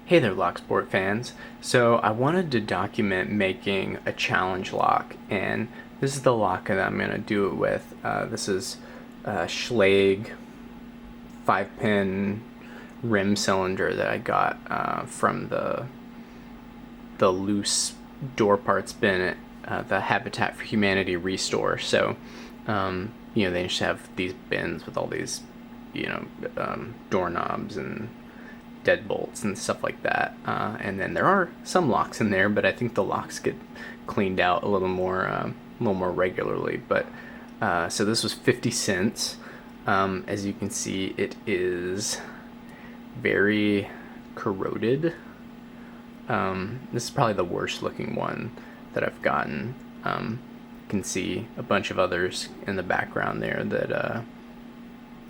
Hey there, Locksport fans. So I wanted to document making a challenge lock, and this is the lock that I'm going to do it with. This is a Schlage 5-pin rim cylinder that I got from the loose door parts bin at the Habitat for Humanity restore. So, they just have these bins with all these, doorknobs and deadbolts and stuff like that. And then there are some locks in there, but I think the locks get cleaned out a little more regularly. But so this was 50 cents. As you can see, it is very corroded. This is probably the worst looking one that I've gotten. You can see a bunch of others in the background there that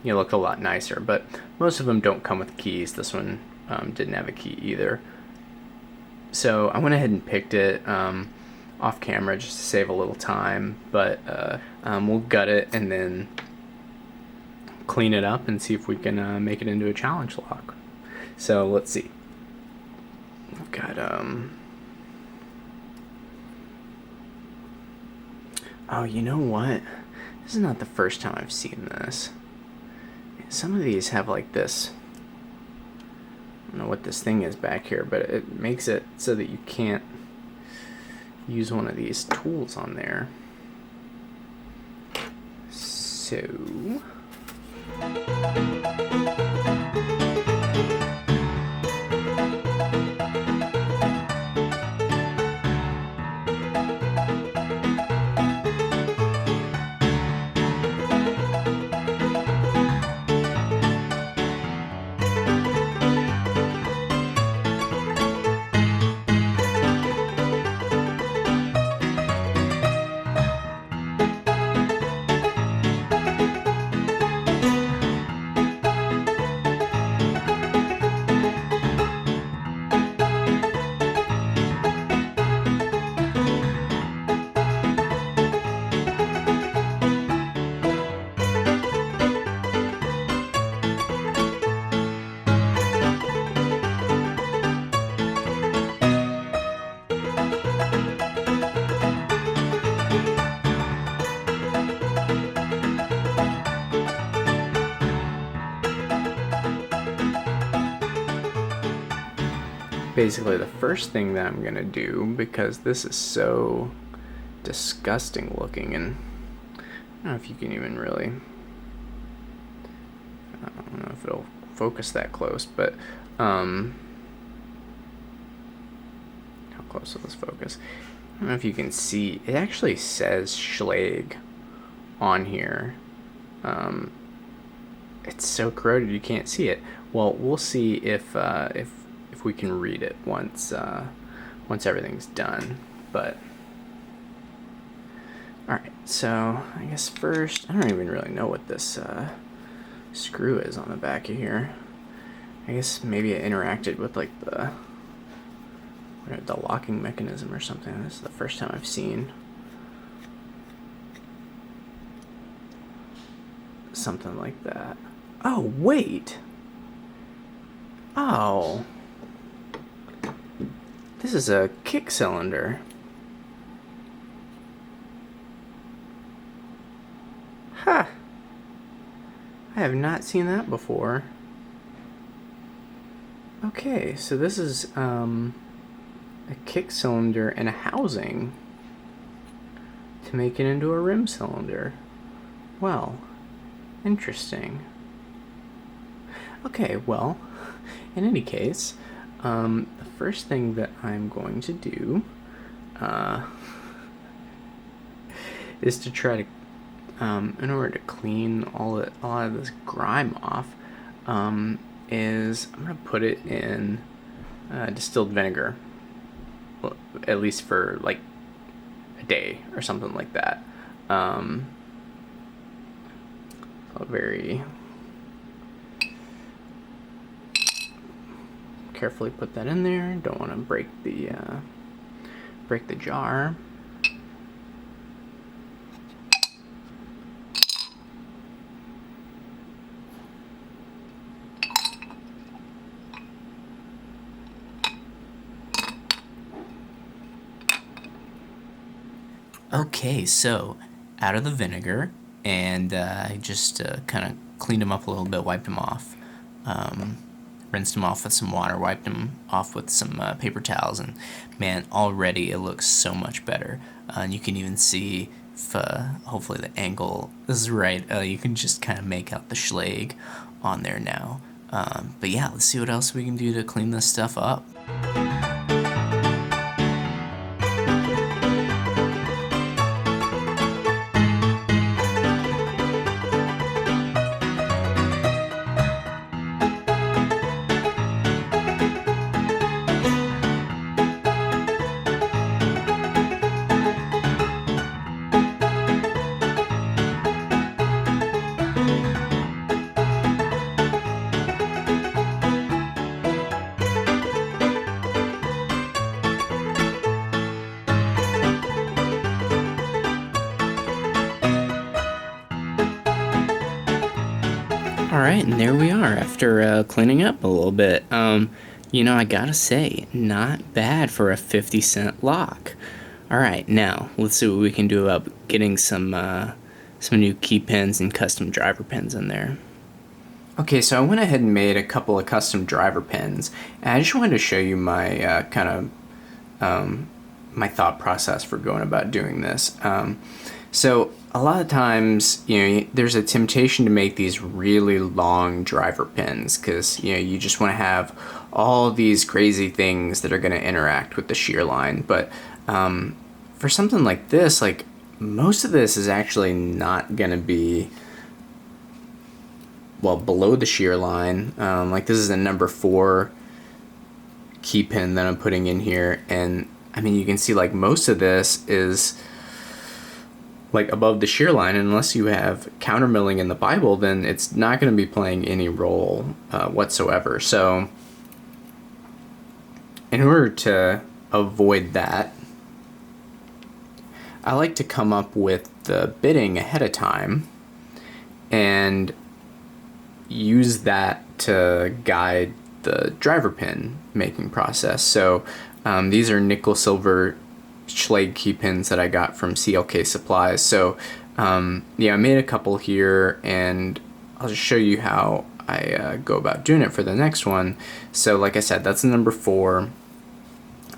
look a lot nicer, but most of them don't come with keys. This one didn't have a key either. So I went ahead and picked it off camera just to save a little time, but we'll gut it and then clean it up and see if we can make it into a challenge lock. So let's see. I've got oh, you know what? This is not the first time I've seen this. Some of these have like this, I don't know what this thing is back here, but it makes it so that you can't use one of these tools on there. So basically the first thing that I'm gonna do, because this is so disgusting looking, and I don't know if you can even really, I don't know if it'll focus that close, but how close will this focus? I don't know if you can see, it actually says Schlage on here. It's so corroded you can't see it. Well, we'll see if we can read it once everything's done. But all right, so I guess first, I don't even really know what this screw is on the back of here. I guess maybe it interacted with like the locking mechanism or something. This is the first time I've seen something like that. Oh, wait. Oh. This is a kick cylinder. Ha! I have not seen that before. Okay, so this is a kick cylinder and a housing to make it into a rim cylinder. Well, interesting. Okay, well, in any case, the first thing that I'm going to do is to try to, in order to clean all of this grime off, is I'm going to put it in distilled vinegar, well, at least for like a day or something like that. I'll very carefully put that in there. Don't want to break the jar. Okay, so out of the vinegar, and I just kind of cleaned them up a little bit, wiped them off, um, rinsed them off with some water, wiped them off with some paper towels, and man, already it looks so much better. And you can even see if hopefully the angle is right. You can just kind of make out the schlag on there now. But yeah, let's see what else we can do to clean this stuff up. All right, and there we are after cleaning up a little bit. I gotta say, not bad for a 50-cent lock. All right, now let's see what we can do about getting some new key pins and custom driver pins in there. Okay, so I went ahead and made a couple of custom driver pins, and I just wanted to show you my my thought process for going about doing this. So a lot of times, there's a temptation to make these really long driver pins because, you just want to have all these crazy things that are going to interact with the shear line. But for something like this, like most of this is actually not going to be, well, below the shear line. Like this is a number 4 key pin that I'm putting in here. And I mean, you can see like most of this is like above the shear line, and unless you have countermilling in the Bible, then it's not going to be playing any role whatsoever. So in order to avoid that, I like to come up with the bitting ahead of time and use that to guide the driver pin making process. So these are nickel silver Schlage key pins that I got from CLK Supplies. So I made a couple here, and I'll just show you how I go about doing it for the next one. So like I said, that's the number 4.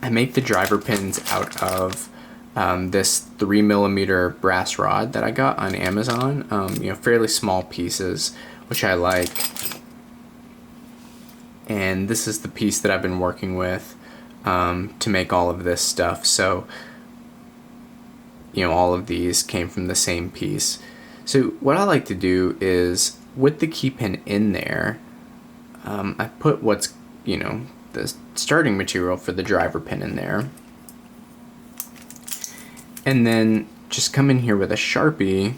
I make the driver pins out of this 3mm brass rod that I got on Amazon. Fairly small pieces, which I like. And this is the piece that I've been working with to make all of this stuff. So, all of these came from the same piece. So what I like to do is, with the key pin in there, I put what's, the starting material for the driver pin in there. And then just come in here with a Sharpie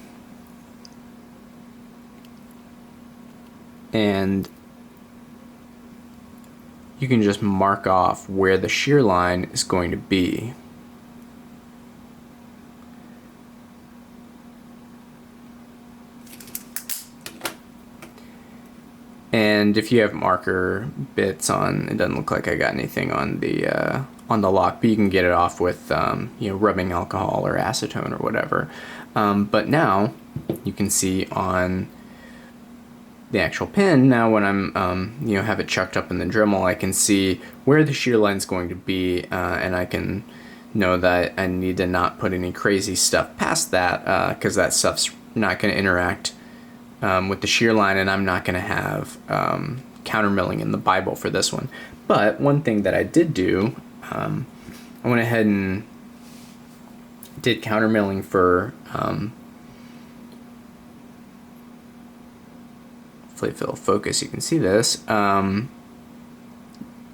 and you can just mark off where the shear line is going to be. And if you have marker bits on, it doesn't look like I got anything on the lock, but you can get it off with rubbing alcohol or acetone or whatever. But now you can see on the actual pin, now when I'm have it chucked up in the Dremel, I can see where the shear line is going to be, and I can know that I need to not put any crazy stuff past that, because that stuff's not going to interact with the shear line, and I'm not going to have countermilling in the Bible for this one. But one thing that I did do, I went ahead and did countermilling for hopefully if it'll focus, you can see this. Yeah,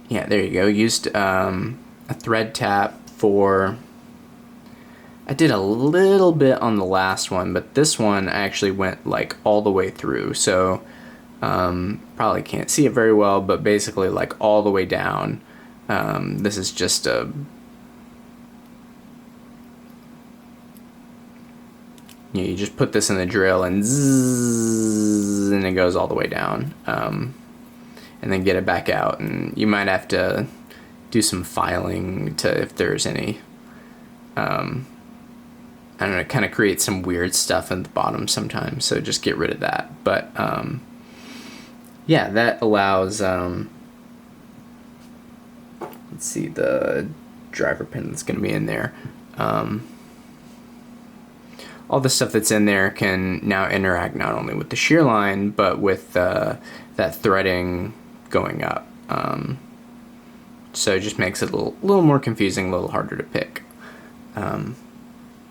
there you go. Used a thread tap for, I did a little bit on the last one, but this one I actually went like all the way through. So probably can't see it very well, but basically like all the way down. This is just a you just put this in the drill and zzz, and it goes all the way down, and then get it back out. And you might have to do some filing to if there's any I don't know, it kind of creates some weird stuff in the bottom sometimes, so just get rid of that. But yeah, that allows, let's see, the driver pin that's going to be in there. All the stuff that's in there can now interact not only with the shear line, but with that threading going up. So it just makes it a little more confusing, a little harder to pick.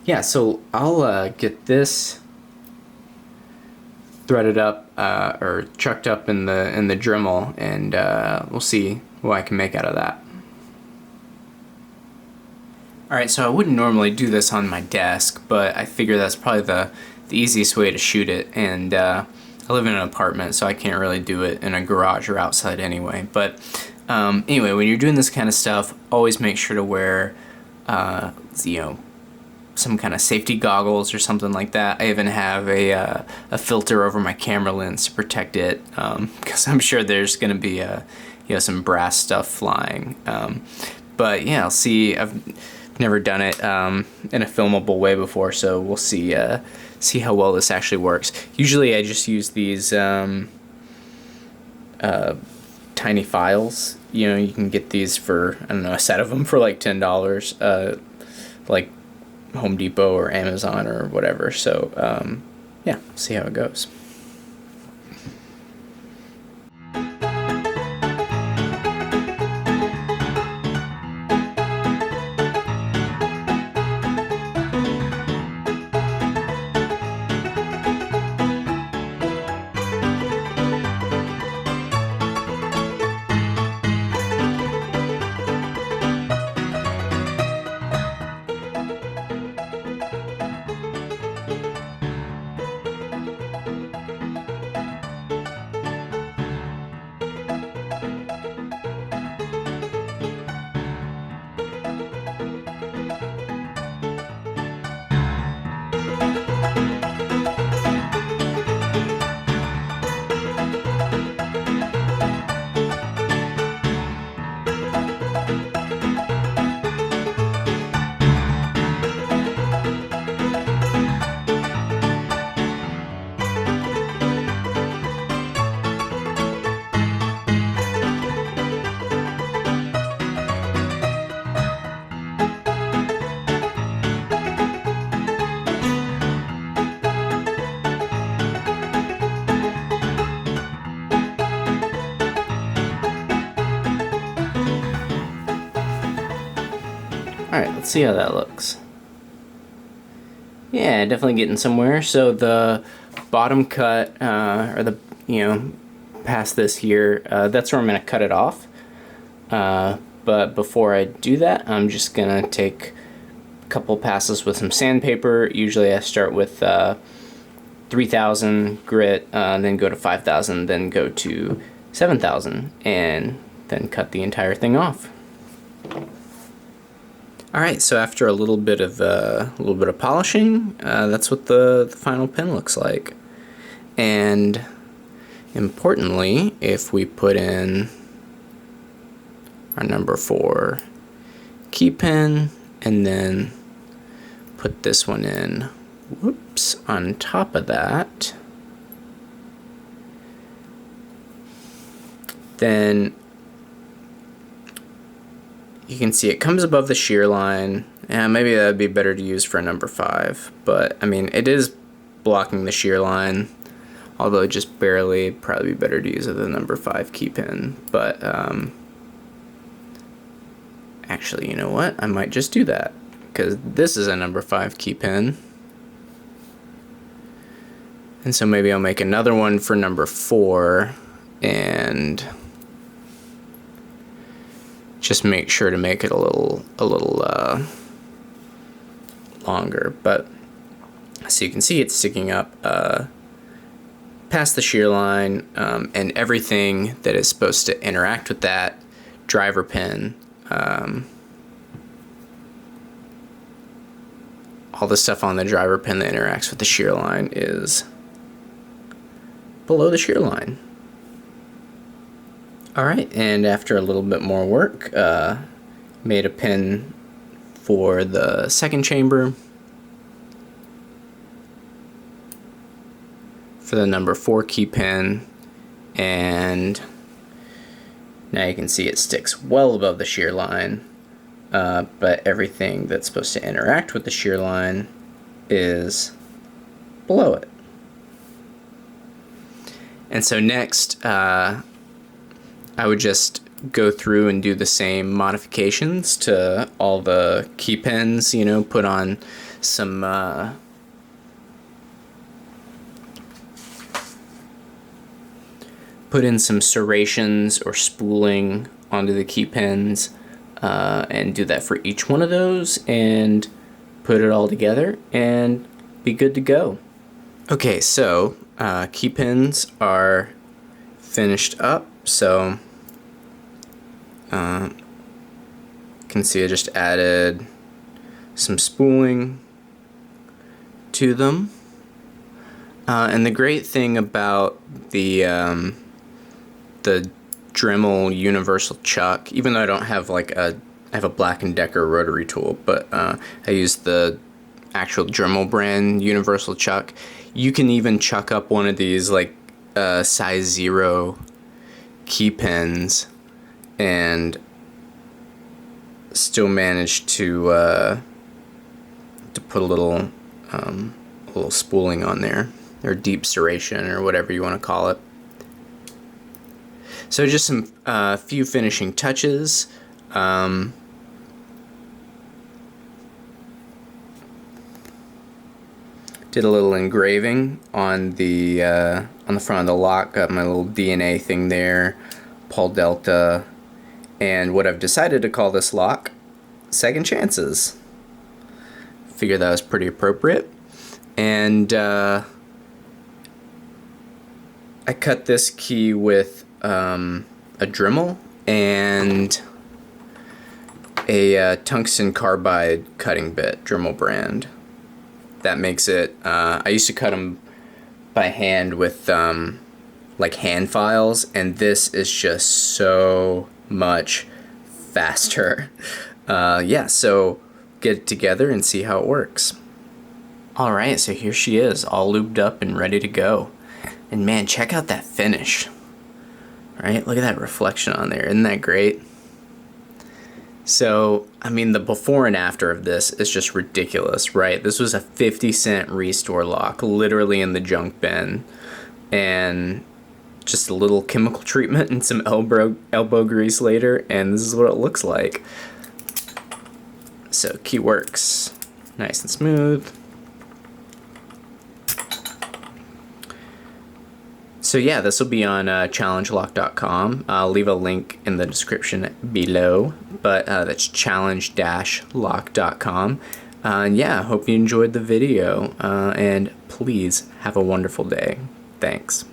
Yeah, so I'll get this threaded up or chucked up in the Dremel, and we'll see what I can make out of that. Alright, so I wouldn't normally do this on my desk, but I figure that's probably the easiest way to shoot it, and I live in an apartment, so I can't really do it in a garage or outside anyway. But anyway, when you're doing this kind of stuff, always make sure to wear, you know, some kind of safety goggles or something like that. I even have a filter over my camera lens to protect it, because I'm sure there's going to be you know, some brass stuff flying. But yeah, I'll see. I've never done it in a filmable way before, so we'll see how well this actually works. Usually I just use these tiny files. You know, you can get these for, I don't know, a set of them for like $10, like Home Depot or Amazon or whatever. So yeah, see how it goes. Alright, let's see how that looks. Yeah, definitely getting somewhere. So the bottom cut, or the, you know, past this here, that's where I'm going to cut it off. But before I do that, I'm just going to take a couple passes with some sandpaper. Usually I start with 3000 grit, then go to 5000, then go to 7000, and then cut the entire thing off. Alright, so after a little bit of polishing, that's what the final pin looks like. And importantly, if we put in our number 4 key pin and then put this one in, whoops, on top of that, then you can see it comes above the shear line. Yeah, maybe that would be better to use for a number 5, but I mean, it is blocking the shear line, although just barely. Probably be better to use the number 5 key pin. But actually, you know what? I might just do that, because this is a number 5 key pin, and so maybe I'll make another one for number 4 and just make sure to make it a little longer. But so you can see it's sticking up past the shear line, and everything that is supposed to interact with that driver pin, all the stuff on the driver pin that interacts with the shear line is below the shear line. Alright, and after a little bit more work, made a pin for the second chamber, for the number 4 key pin, and now you can see it sticks well above the shear line, but everything that's supposed to interact with the shear line is below it. And so next, I would just go through and do the same modifications to all the key pins, you know, put on some put in some serrations or spooling onto the key pins, and do that for each one of those, and put it all together and be good to go. Okay, so key pins are finished up, so you can see I just added some spooling to them, and the great thing about the Dremel universal chuck, even though I don't have like I have a Black & Decker rotary tool, but I use the actual Dremel brand universal chuck. You can even chuck up one of these like size 0 key pins and still manage to put a little spooling on there, or deep serration, or whatever you want to call it. So just some few finishing touches. Did a little engraving on the front of the lock. Got my little DNA thing there, Paul Delta, and what I've decided to call this lock, Second Chances. Figured that was pretty appropriate, and I cut this key with a Dremel and a tungsten carbide cutting bit, Dremel brand. That makes it, I used to cut them by hand with like hand files, and this is just so much faster. Yeah, so get it together and see how it works. Alright, so here she is, all lubed up and ready to go. And man, check out that finish. Right, look at that reflection on there, isn't that great? So, I mean, the before and after of this is just ridiculous, right? This was a 50-cent restore lock, literally in the junk bin, and just a little chemical treatment and some elbow grease later, and this is what it looks like. So, key works nice and smooth. So yeah, this will be on challengelock.com. I'll leave a link in the description below, but that's challenge-lock.com. And yeah, I hope you enjoyed the video, and please have a wonderful day. Thanks.